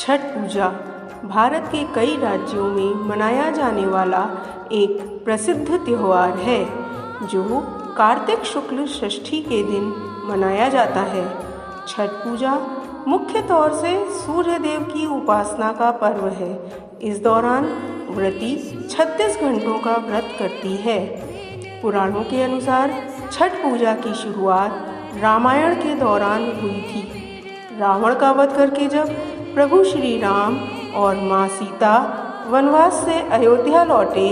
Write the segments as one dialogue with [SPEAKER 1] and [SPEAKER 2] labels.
[SPEAKER 1] छठ पूजा भारत के कई राज्यों में मनाया जाने वाला एक प्रसिद्ध त्यौहार है जो कार्तिक शुक्ल षष्ठी के दिन मनाया जाता है। छठ पूजा मुख्य तौर से सूर्य देव की उपासना का पर्व है। इस दौरान व्रती 36 घंटों का व्रत करती है। पुराणों के अनुसार छठ पूजा की शुरुआत रामायण के दौरान हुई थी। रावण का वध करके जब प्रभु श्री राम और माँ सीता वनवास से अयोध्या लौटे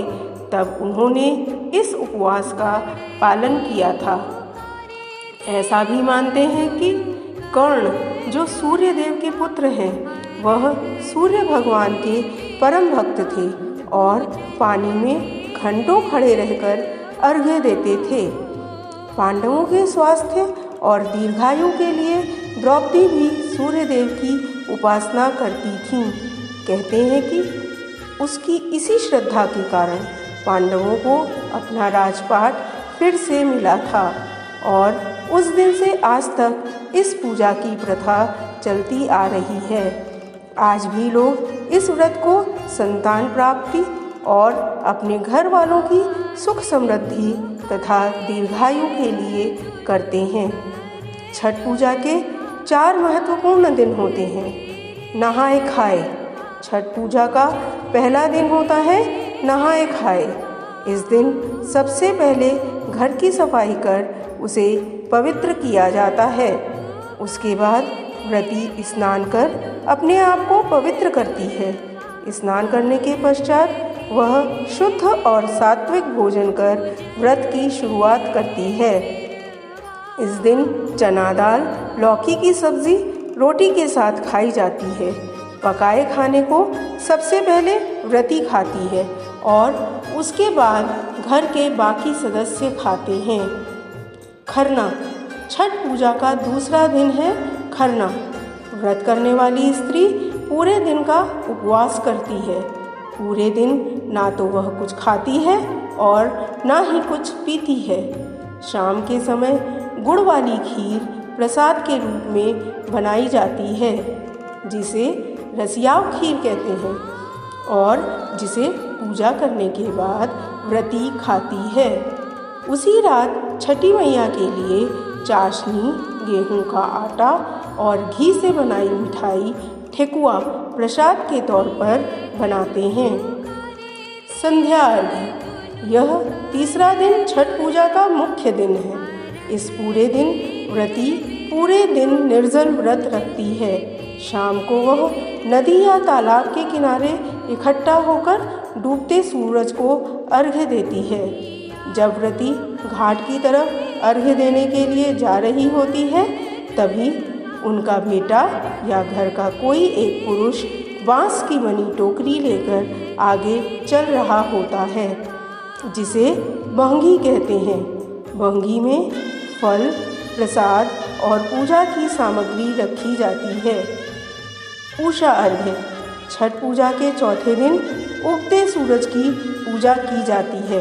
[SPEAKER 1] तब उन्होंने इस उपवास का पालन किया था। ऐसा भी मानते हैं कि कर्ण जो सूर्य देव के पुत्र हैं वह सूर्य भगवान के परम भक्त थे और पानी में घंटों खड़े रहकर अर्घ्य देते थे। पांडवों के स्वास्थ्य और दीर्घायु के लिए द्रौपदी भी सूर्य देव की उपासना करती थीं। कहते हैं कि उसकी इसी श्रद्धा के कारण पांडवों को अपना राजपाट फिर से मिला था और उस दिन से आज तक इस पूजा की प्रथा चलती आ रही है। आज भी लोग इस व्रत को संतान प्राप्ति और अपने घर वालों की सुख समृद्धि तथा दीर्घायु के लिए करते हैं। छठ पूजा के 4 महत्वपूर्ण दिन होते हैं। नहाए खाए। छठ पूजा का पहला दिन होता है नहाए खाए। इस दिन सबसे पहले घर की सफाई कर उसे पवित्र किया जाता है। उसके बाद व्रती स्नान कर अपने आप को पवित्र करती है। स्नान करने के पश्चात वह शुद्ध और सात्विक भोजन कर व्रत की शुरुआत करती है। इस दिन चना दाल, लौकी की सब्जी रोटी के साथ खाई जाती है। पकाए खाने को सबसे पहले व्रती खाती है और उसके बाद घर के बाकी सदस्य खाते हैं। खरना। छठ पूजा का दूसरा दिन है खरना। व्रत करने वाली स्त्री पूरे दिन का उपवास करती है। पूरे दिन ना तो वह कुछ खाती है और ना ही कुछ पीती है। शाम के समय गुड़ वाली खीर प्रसाद के रूप में बनाई जाती है जिसे रसियाव खीर कहते हैं और जिसे पूजा करने के बाद व्रती खाती है। उसी रात छठी मैया के लिए चाशनी, गेहूं का आटा और घी से बनाई मिठाई ठेकुआ प्रसाद के तौर पर बनाते हैं। संध्या अर्घ्य। यह तीसरा दिन छठ पूजा का मुख्य दिन है। इस पूरे दिन व्रती पूरे दिन निर्जल व्रत रखती है। शाम को वह नदी या तालाब के किनारे इकट्ठा होकर डूबते सूरज को अर्घ्य देती है। जब व्रती घाट की तरफ अर्घ्य देने के लिए जा रही होती है तभी उनका बेटा या घर का कोई एक पुरुष बांस की बनी टोकरी लेकर आगे चल रहा होता है जिसे बहंगी कहते हैं। बहंगी में फल, प्रसाद और पूजा की सामग्री रखी जाती है। उषा अर्घ्य। छठ पूजा के चौथे दिन उगते सूरज की पूजा की जाती है।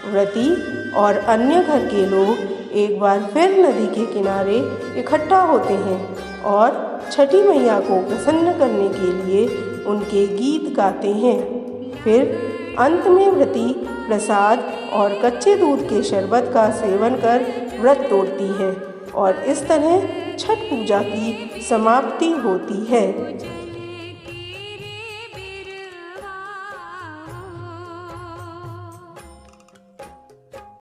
[SPEAKER 1] व्रती और अन्य घर के लोग एक बार फिर नदी के किनारे इकट्ठा होते हैं और छठी मैया को प्रसन्न करने के लिए उनके गीत गाते हैं। फिर अंत में व्रती प्रसाद और कच्चे दूध के शरबत का सेवन कर व्रत तोड़ती है और इस तरह छठ पूजा की समाप्ति होती है।